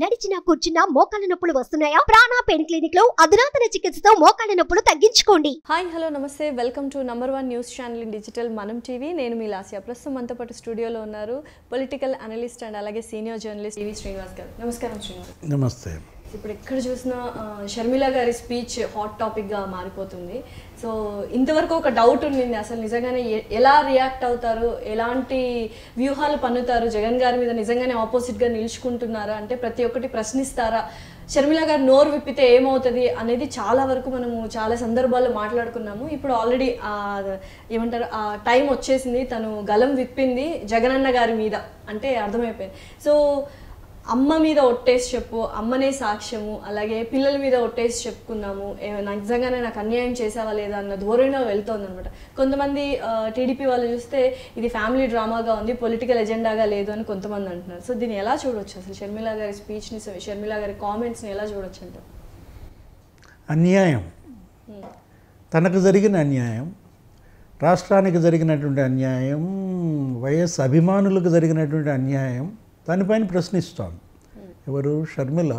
నడిచినా కూర్చున్నా మోకాళ్ళ నొప్పులు వస్తున్నాయా? ప్రాణ పెయిన్ క్లినిక్ లో అధునాతన చికిత్సతో మోకాళ్ళ నొప్పులు తగ్గించుకోండి. హాయ్ హలో నమస్తే, welcome to #1 news channel in digital మనం టీవీ. నేను మీ లాస్యా. ప్రస్తుతం మనతో పాటు స్టూడియోలో ఉన్నారు పొలిటికల్ అనలిస్ట్ అండ్ అలాగే సీనియర్ జర్నలిస్ట్ టీవీ శ్రీనివాస్ గారు. నమస్కారం శ్రీనివాస్. నమస్తే. ఇప్పుడు ఎక్కడ చూసినా షర్మిల గారి స్పీచ్ హాట్ టాపిక్గా మారిపోతుంది. సో ఇంతవరకు ఒక డౌట్ ఉండింది, అసలు నిజంగానే ఎలా రియాక్ట్ అవుతారు, ఎలాంటి వ్యూహాలు పన్నుతారు, జగన్ గారి మీద నిజంగానే ఆపోజిట్గా నిలుచుకుంటున్నారా అంటే ప్రతి ఒక్కటి ప్రశ్నిస్తారా, షర్మిల గారు నోరు విప్పితే ఏమవుతుంది అనేది చాలా వరకు మనము చాలా సందర్భాల్లో మాట్లాడుకున్నాము. ఇప్పుడు ఆల్రెడీ ఏమంటారు ఆ టైం వచ్చేసింది, తను గలం విప్పింది జగనన్న గారి మీద అంటే అర్థమైపోయింది. సో అమ్మ మీద ఒట్టేసి చెప్పు, అమ్మనే సాక్ష్యము, అలాగే పిల్లల మీద ఒట్టేసి చెప్పుకున్నాము, నిజంగానే నాకు అన్యాయం చేసావా లేదా అన్న ధోరణిలో వెళ్తోంది అనమాట. కొంతమంది టీడీపీ వాళ్ళు చూస్తే ఇది ఫ్యామిలీ డ్రామాగా ఉంది, పొలిటికల్ ఎజెండాగా లేదు అని కొంతమంది అంటున్నారు. సో దీన్ని ఎలా చూడవచ్చు, అసలు షర్మిల గారి స్పీచ్ని, షర్మిల గారి కామెంట్స్ని ఎలా చూడొచ్చు అంటారు? అన్యాయం, తనకు జరిగిన అన్యాయం, రాష్ట్రానికి జరిగినటువంటి అన్యాయం, వైఎస్ అభిమానులకు జరిగినటువంటి అన్యాయం, దానిపైన ప్రశ్నిస్తోంది. ఎవరు? షర్మిల.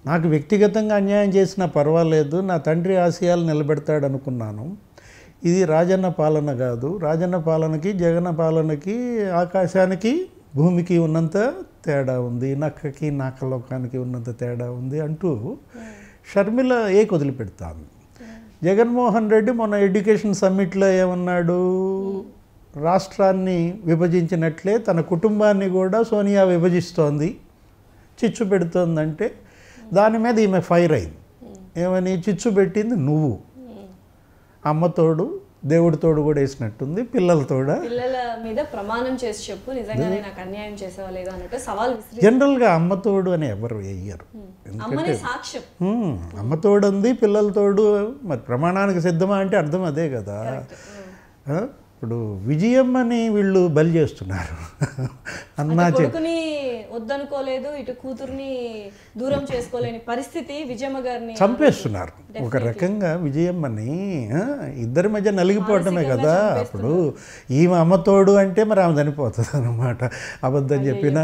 నాకు వ్యక్తిగతంగా అన్యాయం చేసినా పర్వాలేదు, నా తండ్రి ఆశయాలు నిలబెడతాడు అనుకున్నాను. ఇది రాజన్న పాలన కాదు, రాజన్న పాలనకి జగన్ పాలనకి ఆకాశానికి భూమికి ఉన్నంత తేడా ఉంది, నక్కకి నాకలోకానికి ఉన్నంత తేడా ఉంది అంటూ షర్మిల వదిలిపెడతాను. జగన్మోహన్ రెడ్డి మొన్న ఎడ్యుకేషన్ సమ్మిట్లో ఏమన్నాడు? రాష్ట్రాన్ని విభజించినట్లే తన కుటుంబాన్ని కూడా సోనియా విభజిస్తోంది, చిచ్చు పెడుతోందంటే దాని మీద ఈమె ఫైర్ అయింది. ఏమని? చిచ్చు పెట్టింది నువ్వు, అమ్మతోడు దేవుడితోడు కూడా వేసినట్టుంది, పిల్లలతోడా, పిల్లల మీద ప్రమాణం చేసి చెప్పు నిజంగానే నాకు అన్యాయం చేసావా లేదా అన్నట్టు సవాల్ విసిరి. జనరల్గా అమ్మతోడు అని ఎవరు వేయరు, అమ్మనే సాక్ష్యం. అమ్మతోడు ఉంది, పిల్లలతోడు, మరి ప్రమాణానికి సిద్ధమా అంటే అర్థం అదే కదా. ఇప్పుడు విజయమ్మని వీళ్ళు బలి చేస్తున్నారు. అన్నా కొడుకుని వద్దనుకోలేదు, ఇటు కూతుర్ని దూరం చేసుకోలేని పరిస్థితి, విజయమ్మ గారిని చంపేస్తున్నారు. ఒక రకంగా విజయమ్మని ఇద్దరి మధ్య నలిగిపోవటమే కదా. అప్పుడు ఈమె అమ్మతోడు అంటే మరి ఆమె చనిపోతుంది అన్నమాట. అబద్ధం చెప్పినా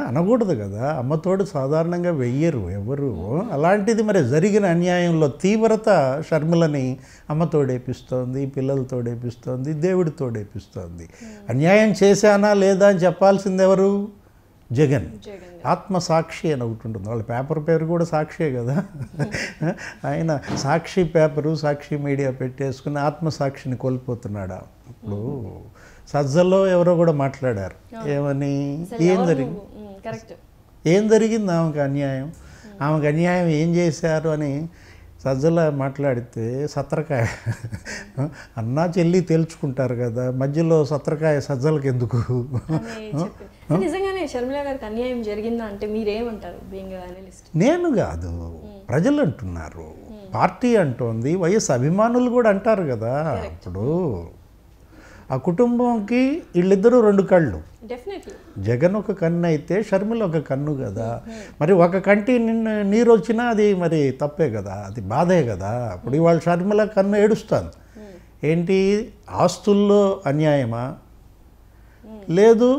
అనకూడదు కదా. అమ్మతోడు సాధారణంగా వెయ్యరు ఎవరు. అలాంటిది మరి జరిగిన అన్యాయంలో తీవ్రత షర్మిలని అమ్మతోడేపిస్తోంది, పిల్లలతోడేపిస్తోంది, దేవుడితోడేపిస్తోంది. అన్యాయం చేశానా లేదా అని చెప్పాల్సింది ఎవరు? జగన్. ఆత్మసాక్షి అని ఒకటి ఉంటుంది, వాళ్ళ పేపర్ పేరు కూడా సాక్షియే కదా. ఆయన సాక్షి పేపరు, సాక్షి మీడియా పెట్టేసుకుని ఆత్మసాక్షిని కోల్పోతున్నాడా? ఇప్పుడు సజ్జల్లో ఎవరో కూడా మాట్లాడారు, ఏమని? ఏం జరిగింది ఆమెకు అన్యాయం, ఆమెకు అన్యాయం ఏం చేశారు అని సజ్జల మాట్లాడితే సత్రకాయ అన్నా చెల్లి తేల్చుకుంటారు కదా, మధ్యలో సత్రకాయ సజ్జలకు ఎందుకు? నిజంగానే షర్మిల గారికి అన్యాయం జరిగిందా అంటే మీరేమంటారు? నేను కాదు, ప్రజలు అంటున్నారు, పార్టీ అంటోంది, వైఎస్ అభిమానులు కూడా అంటారు కదా. ఇప్పుడు ఆ కుటుంబంకి వీళ్ళిద్దరూ రెండు కళ్ళు. జగన్ ఒక కన్ను అయితే షర్మిల ఒక కన్ను కదా. మరి ఒక కంటి నీరు వచ్చినా అది మరి తప్పే కదా, అది బాధే కదా. ఇప్పుడు ఇవాళ షర్మిల కన్ను ఏడుస్తుంది. ఏంటి? ఆస్తుల్లో అన్యాయమా, లేదు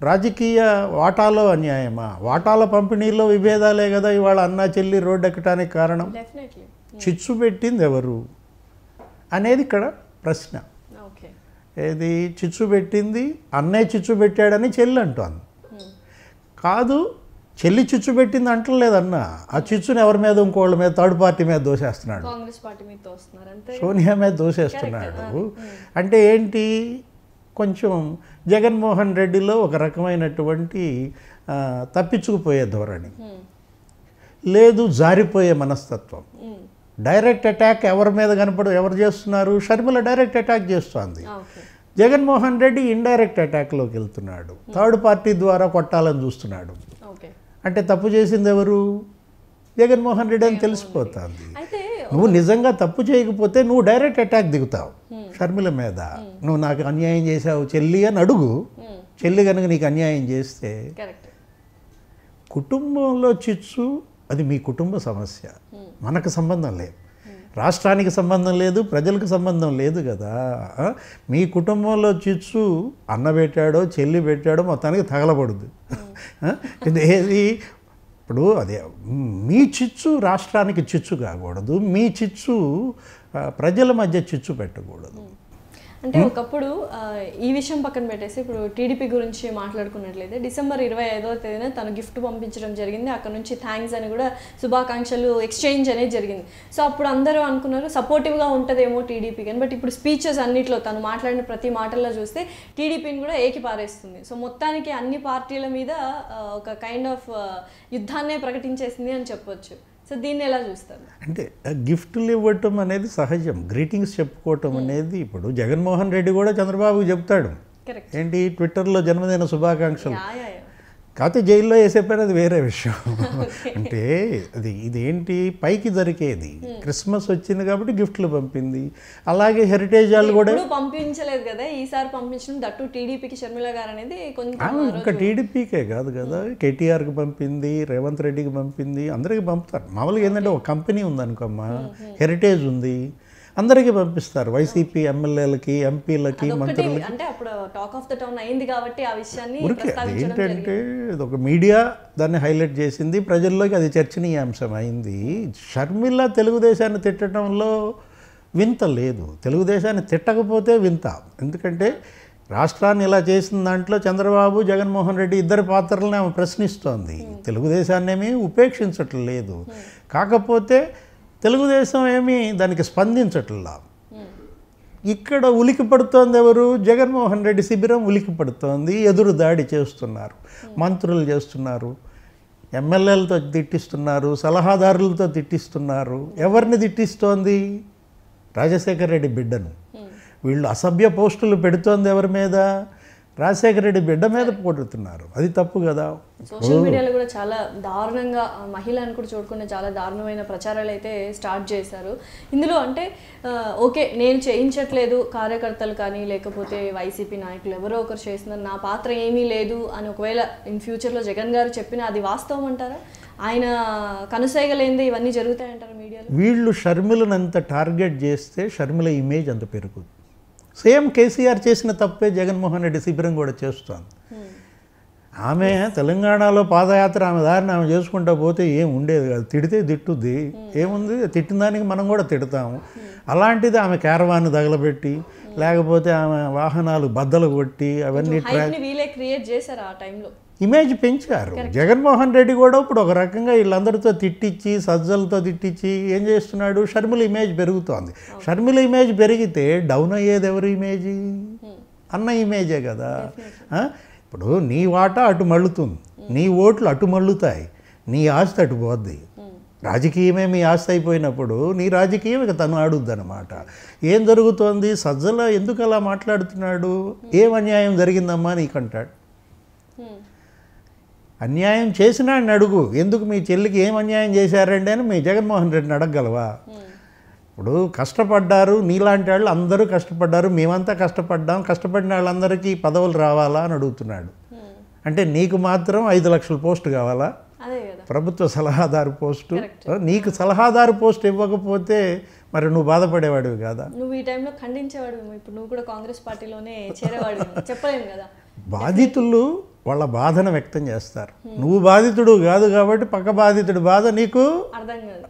రాజకీయ వాటాలో అన్యాయమా? వాటాల పంపిణీలో విభేదాలే కదా ఇవాళ అన్నా చెల్లి రోడ్డు ఎక్కడానికి కారణం. చిచ్చు పెట్టింది ఎవరు అనేది ఇక్కడ ప్రశ్న. ఏది చిచ్చు పెట్టింది? అన్నయ్య చిచ్చు పెట్టాడని చెల్లి అంటోంది. కాదు, చెల్లి చిచ్చు పెట్టింది అంటలేదు అన్న. ఆ చిచ్చుని ఎవరి మీద? ఇంకోళ్ళ మీద, థర్డ్ పార్టీ మీద దోసేస్తున్నాడు, సోనియా మీద దోసేస్తున్నాడు. అంటే ఏంటి? కొంచెం జగన్మోహన్ రెడ్డిలో ఒక రకమైనటువంటి తప్పించుకుపోయే ధోరణి, లేదు జారిపోయే మనస్తత్వం. డైరెక్ట్ అటాక్ ఎవరి మీద ఎవరు చేస్తున్నారు? షర్మిల డైరెక్ట్ అటాక్ చేస్తోంది. జగన్మోహన్ రెడ్డి ఇండైరెక్ట్ అటాక్లోకి వెళ్తున్నాడు, థర్డ్ పార్టీ ద్వారా కొట్టాలని చూస్తున్నాడు. అంటే తప్పు చేసింది ఎవరు? జగన్మోహన్ రెడ్డి అని తెలిసిపోతుంది. నువ్వు నిజంగా తప్పు చేయకపోతే నువ్వు డైరెక్ట్ అటాక్ దిగుతావు షర్మిల మీద. నువ్వు నాకు అన్యాయం చేసావు చెల్లి అని అడుగు. చెల్లి కనుక నీకు అన్యాయం చేస్తే, కుటుంబంలో చిచ్చు అది మీ కుటుంబ సమస్య, మనకు సంబంధం లేదు, రాష్ట్రానికి సంబంధం లేదు, ప్రజలకు సంబంధం లేదు కదా. మీ కుటుంబంలో చిచ్చు అన్న పెట్టాడో చెల్లి పెట్టాడో మొత్తానికి తగలబడుద్ది. ఏది ఇప్పుడు అదే మీ చిచ్చు రాష్ట్రానికి చిచ్చు కాకూడదు, మీ చిచ్చు ప్రజల మధ్య చిచ్చు పెట్టకూడదు. అంటే ఒకప్పుడు ఈ విషయం పక్కన పెట్టేసి ఇప్పుడు టీడీపీ గురించి మాట్లాడుకున్నట్లయితే డిసెంబర్ 25వ తేదీన తను గిఫ్ట్ పంపించడం జరిగింది. అక్కడ నుంచి థ్యాంక్స్ అని కూడా శుభాకాంక్షలు ఎక్స్చేంజ్ అనేది జరిగింది. సో అప్పుడు అందరూ అనుకున్నారు సపోర్టివ్గా ఉంటుందేమో టీడీపీ కానీ, బట్ ఇప్పుడు స్పీచెస్ అన్నిట్లో తను మాట్లాడిన ప్రతి మాటల్లో చూస్తే టీడీపీని కూడా ఏకిపారేస్తుంది. సో మొత్తానికి అన్ని పార్టీల మీద ఒక కైండ్ ఆఫ్ యుద్ధాన్నే ప్రకటించేసింది అని చెప్పొచ్చు. సో దీన్ని ఎలా చూస్తారు? అంటే గిఫ్ట్లు ఇవ్వటం అనేది సహజం, గ్రీటింగ్స్ చెప్పుకోవటం అనేది. ఇప్పుడు జగన్మోహన్ రెడ్డి కూడా చంద్రబాబుకి చెప్తాడు ఏంటి ట్విట్టర్లో జన్మదిన శుభాకాంక్షలు. కాకపోతే జైల్లో వేసే పని అది వేరే విషయం. అంటే ఇదేంటి పైకి దొరికేది. క్రిస్మస్ వచ్చింది కాబట్టి గిఫ్ట్లు పంపింది. అలాగే హెరిటేజ్ వాళ్ళు కూడా పంపించలేదు కదా, ఈసారి పంపించడం దట్టు టీడీపీకి షర్మిల గారు అనేది కొంచెం ఇంకా టీడీపీకే కాదు కదా, కేటీఆర్కి పంపింది, రేవంత్ రెడ్డికి పంపింది, అందరికీ పంపుతారు. మామూలుగా ఏంటంటే ఒక కంపెనీ ఉందనుకోమ్మా, హెరిటేజ్ ఉంది, అందరికీ పంపిస్తారు. వైసీపీ ఎమ్మెల్యేలకి, ఎంపీలకి, మంత్రులకి. అంటే అప్పుడు టాక్ ఆఫ్ ద టౌన్ అయింది కాబట్టి ఆ విషయాన్ని ఏంటంటే ఒక మీడియా దాన్ని హైలైట్ చేసింది, ప్రజల్లోకి అది చర్చనీయాంశం అయింది. షర్మిల తెలుగుదేశాన్ని తిట్టడంలో వింత లేదు, తెలుగుదేశాన్ని తిట్టకపోతే వింత. ఎందుకంటే రాష్ట్రాన్ని ఇలా చేసిన దాంట్లో చంద్రబాబు, జగన్మోహన్ రెడ్డి ఇద్దరి పాత్రలను ఆమె ప్రశ్నిస్తోంది. తెలుగుదేశాన్ని ఏమీ ఉపేక్షించటం లేదు. కాకపోతే తెలుగుదేశం ఏమీ దానికి స్పందించట్లా. ఇక్కడ ఉలికి పడుతోంది ఎవరు? జగన్మోహన్ రెడ్డి శిబిరం ఉలికి పడుతోంది, ఎదురు దాడి చేస్తున్నారు, మంత్రులు చేస్తున్నారు, ఎమ్మెల్యేలతో తిట్టిస్తున్నారు, సలహాదారులతో తిట్టిస్తున్నారు. ఎవరిని తిట్టిస్తోంది? రాజశేఖర రెడ్డి బిడ్డను. వీళ్ళు అసభ్య పోస్టులు పెడుతోంది ఎవరి మీద? రాజశేఖర రెడ్డి బిడ్డ మీద పోడుతున్నారు. అది తప్పు కదా. సోషల్ మీడియాలో కూడా చాలా దారుణంగా మహిళను కూడా చూడకుండా చాలా దారుణమైన ప్రచారాలు అయితే స్టార్ట్ చేశారు. ఇందులో అంటే ఓకే నేను చేయించట్లేదు కార్యకర్తలు కానీ లేకపోతే వైసీపీ నాయకులు ఎవరో ఒకరు చేస్తున్నారు, నా పాత్ర ఏమీ లేదు అని ఒకవేళ ఇన్ ఫ్యూచర్లో జగన్ గారు చెప్పినా అది వాస్తవం అంటారా? ఆయన కనుసైగలేందే ఇవన్నీ జరుగుతాయంటారా మీడియాలో? వీళ్ళు షర్మిలను అంత టార్గెట్ చేస్తే షర్మిల ఇమేజ్ అంత పెరుగుతుంది. సేమ్ కేసీఆర్ చేసిన తప్పే జగన్మోహన్ రెడ్డి శిబిరం కూడా చేస్తోంది. ఆమె తెలంగాణలో పాదయాత్ర ఆమె దారిని ఆమె చేసుకుంటా పోతే ఏం ఉండేది కాదు, తిడితే తిట్టుద్ది, ఏముంది తిట్టిన దానికి మనం కూడా తిడతాము. అలాంటిది ఆమె క్యారవాన్ తగలబెట్టి లేకపోతే ఆమె వాహనాలు బద్దలు కొట్టి అవన్నీ క్రియేట్ చేశారు. ఆ టైంలో ఇమేజ్ పెంచారు. జగన్మోహన్ రెడ్డి కూడా ఇప్పుడు ఒక రకంగా వీళ్ళందరితో తిట్టించి సజ్జలతో తిట్టించి ఏం చేస్తున్నాడు? షర్మిల ఇమేజ్ పెరుగుతోంది. షర్మిల ఇమేజ్ పెరిగితే డౌన్ అయ్యేది ఎవరి ఇమేజీ? అన్న ఇమేజే కదా. ఇప్పుడు నీ వాటా అటు మళ్ళుతుంది, నీ ఓట్లు అటు మళ్ళుతాయి, నీ ఆస్తి అటు పోద్ది. రాజకీయమే మీ ఆస్తి అయిపోయినప్పుడు నీ రాజకీయం ఇక తను ఆడుద్దనమాట. ఏం జరుగుతోంది? సజ్జల ఎందుకు అలా మాట్లాడుతున్నాడు? ఏం అన్యాయం జరిగిందమ్మా నీకంటాడు. అన్యాయం చేసినా అని అడుగు, ఎందుకు మీ చెల్లికి ఏం అన్యాయం చేశారండి అని మీ జగన్మోహన్ రెడ్డిని అడగగలవా? ఇప్పుడు కష్టపడ్డారు, నీలాంటి వాళ్ళు అందరూ కష్టపడ్డారు, మేమంతా కష్టపడ్డాం, కష్టపడిన వాళ్ళందరికీ పదవులు రావాలా అని అడుగుతున్నాడు. అంటే నీకు మాత్రం 5 లక్షల పోస్టు కావాలా? ప్రభుత్వ సలహాదారు పోస్టు. నీకు సలహాదారు పోస్ట్ ఇవ్వకపోతే మరి నువ్వు బాధపడేవాడివి కదా. నువ్వు ఈ టైంలో ఖండించేవాడు, ఇప్పుడు నువ్వు కూడా కాంగ్రెస్ పార్టీలోనే చేరేవాడు, చెప్పలేము కదా. బాధితులు వాళ్ళ బాధను వ్యక్తం చేస్తారు. నువ్వు బాధితుడు కాదు కాబట్టి పక్క బాధితుడి బాధ నీకు అర్థం కాదు.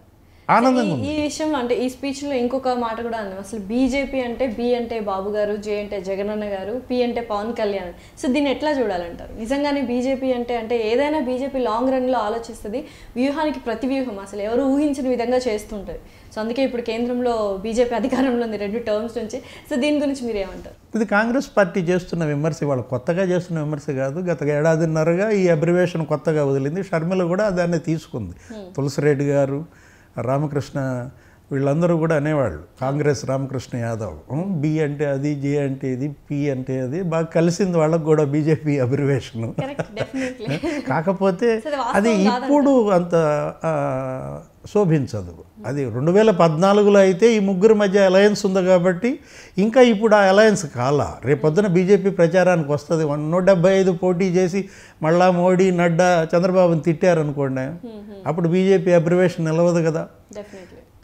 ఆనందంగా ఈ విషయంలో అంటే ఈ స్పీచ్లో ఇంకొక మాట కూడా అన్నాను, అసలు బీజేపీ అంటే బి అంటే బాబు గారు, జే అంటే జగనన్న గారు, పి అంటే పవన్ కళ్యాణ్. సో దీన్ని ఎట్లా చూడాలంటారు? నిజంగానే బీజేపీ అంటే ఏదైనా బీజేపీ లాంగ్ రన్లో ఆలోచిస్తుంది, వ్యూహానికి ప్రతి వ్యూహం అసలు ఎవరు ఊహించిన విధంగా చేస్తుంటుంది. సో అందుకే ఇప్పుడు కేంద్రంలో బీజేపీ అధికారంలో ఉంది 2 టర్మ్స్ నుంచి. సో దీని గురించి మీరు ఏమంటారు? ఇది కాంగ్రెస్ పార్టీ చేస్తున్న విమర్శ, వాళ్ళు కొత్తగా చేస్తున్న విమర్శ కాదు. గత ఏడాదిన్నరగా ఈ అబ్రివేషన్ కొత్తగా వదిలింది. షర్మిల కూడా దాన్ని తీసుకుంది. తులసిరెడ్డి గారు, రామకృష్ణ వీళ్ళందరూ కూడా అనేవాళ్ళు, కాంగ్రెస్ రామకృష్ణ యాదవ్, బి అంటే అది, జే అంటే ఇది, పి అంటే అది, బాగా కలిసింది వాళ్ళకు కూడా బీజేపీ అబ్రివేషను. కాకపోతే అది ఇప్పుడు అంత శోభించదు. అది 2014లో అయితే ఈ ముగ్గురు మధ్య అలయన్స్ ఉంది కాబట్టి ఇంకా ఇప్పుడు ఆ అలయన్స్ కాలా. రేపొద్దున బీజేపీ ప్రచారానికి వస్తుంది, 175 పోటీ చేసి మళ్ళా మోడీ, నడ్డా, చంద్రబాబుని తిట్టారనుకోండి, అప్పుడు బీజేపీ అబ్రివేషన్ నిలవదు కదా.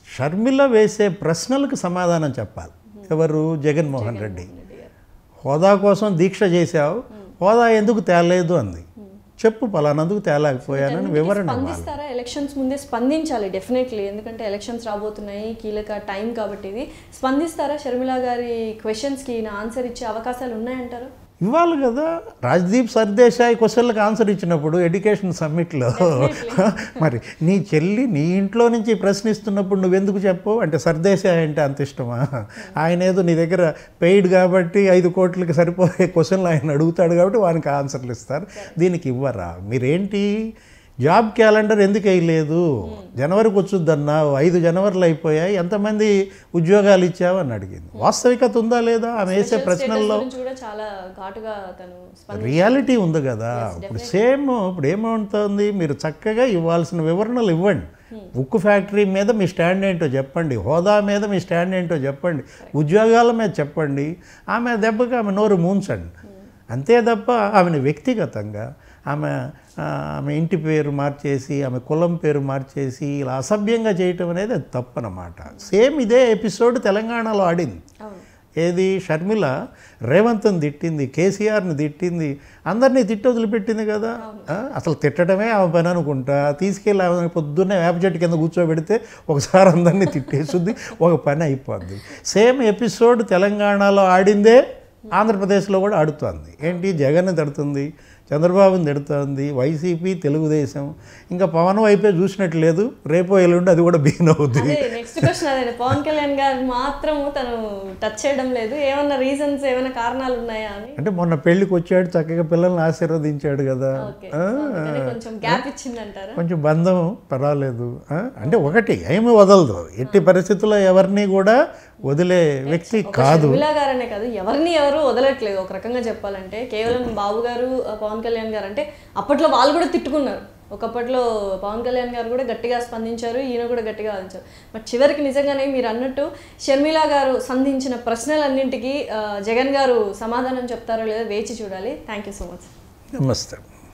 షర్మిల వేసే ప్రశ్నలకు సమాధానం చెప్పాలి ఎవరు? జగన్మోహన్ రెడ్డి. హోదా కోసం దీక్ష చేశావు, హోదా ఎందుకు తేలేదు అంది. చెప్పు పలానందుకు తేలేకపోయానని వివరణ ఇవ్వాలి. స్పందిస్తారా? ఎలక్షన్స్ ముందే స్పందించాలి డెఫినెట్లీ, ఎందుకంటే ఎలక్షన్స్ రాబోతున్నాయి, కీలక టైం కాబట్టి ఇది. స్పందిస్తారా? షర్మిల గారి క్వశ్చన్స్కి ఆన్సర్ ఇచ్చే అవకాశాలు ఉన్నాయంటారు? ఇవ్వాలి కదా. రాజ్దీప్ సర్దేశాయ్ క్వశ్చన్లకు ఆన్సర్ ఇచ్చినప్పుడు ఎడ్యుకేషన్ సమ్మిట్లో మరి నీ చెల్లి నీ ఇంట్లో నుంచి ప్రశ్నిస్తున్నప్పుడు నువ్వెందుకు చెప్పు అంటే సర్దేశాయ్ అంటే అంత ఇష్టమా? ఆయన ఏదో నీ దగ్గర పెయిడ్ కాబట్టి 5 కోట్లకి సరిపోయే క్వశ్చన్లు ఆయన అడుగుతాడు కాబట్టి వారికి ఆన్సర్లు ఇస్తారు, దీనికి ఇవ్వరా? మీరేంటి జాబ్ క్యాలెండర్ ఎందుకు వేయలేదు? జనవరికి వచ్చుద్దన్నావు, 5 జనవరిలు అయిపోయాయి, ఎంతమంది ఉద్యోగాలు ఇచ్చావు అని అడిగింది. వాస్తవికత ఉందా లేదా ఆమె వేసే ప్రశ్నల్లో? రియాలిటీ ఉంది కదా. ఇప్పుడు సేమ్ ఇప్పుడు ఏమవుతుంది, మీరు చక్కగా ఇవ్వాల్సిన వివరణలు ఇవ్వండి. ఉక్కు ఫ్యాక్టరీ మీద మీ స్టాండ్ ఏంటో చెప్పండి, హోదా మీద మీ స్టాండ్ ఏంటో చెప్పండి, ఉద్యోగాల మీద చెప్పండి. ఆమె దెబ్బకి ఆమె నోరు మూంచండి అంతే తప్ప ఆమెను వ్యక్తిగతంగా ఆమె ఇంటి పేరు మార్చేసి ఆమె కులం పేరు మార్చేసి ఇలా అసభ్యంగా చేయటం అనేది అది తప్పనమాట. సేమ్ ఇదే ఎపిసోడ్ తెలంగాణలో ఆడింది. ఏది షర్మిల రేవంత్ని తిట్టింది, కేసీఆర్ని తిట్టింది, అందరినీ తిట్టి వదిలిపెట్టింది కదా. అసలు తిట్టడమే ఆమె పని అనుకుంటా. తీసుకెళ్ళి ఆమె పొద్దున్నే వేప చెట్టు కింద కూర్చోబెడితే ఒకసారి అందరినీ తిట్టేస్తుంది, ఒక పని అయిపోద్ది. సేమ్ ఎపిసోడ్ తెలంగాణలో ఆడిందే ఆంధ్రప్రదేశ్లో కూడా ఆడుతుంది. ఏంటి, జగన్ని తిడుతుంది, చంద్రబాబుని తిడుతుంది, వైసీపీ, తెలుగుదేశం, ఇంకా పవన్ వైపే చూసినట్టు లేదు. రేపో ఎల్లుండి అది కూడా బిగిన్ అవుతుంది. నెక్స్ట్ క్వశ్చన్ అదే, పవన్ కళ్యాణ్ గారు మాత్రం తను టచ్ చేయడం లేదు, ఏమన్నా రీజన్స్ ఏమైనా కారణాలు ఉన్నాయా అని? అంటే మొన్న పెళ్లికి వచ్చాడు, చక్కగా పిల్లల్ని ఆశీర్వదించాడు కదా, కొంచెం గ్యాప్ ఇచ్చిందంటారా? కొంచెం బంధం పర్వాలేదు. అంటే ఒకటి ఏమి వదలదు, ఎట్టి పరిస్థితుల్లో ఎవరిని కూడా వదిలే వ్యక్తి కాదు. షర్మిల గారనే కాదు, ఎవరు వదలట్లేదు ఒక రకంగా చెప్పాలంటే. కేవలం బాబు గారు, పవన్ కళ్యాణ్ గారు అంటే అప్పట్లో వాళ్ళు కూడా తిట్టుకున్నారు. ఒకప్పట్లో పవన్ కళ్యాణ్ గారు కూడా గట్టిగా స్పందించారు, ఈయన కూడా గట్టిగా స్పందించారు. బట్ చివరికి నిజంగానే మీరు అన్నట్టు షర్మిల గారు సంధించిన ప్రశ్నలన్నింటికీ జగన్ గారు సమాధానం చెప్తారో లేదో వేచి చూడాలి. Thank you so much. నమస్తే.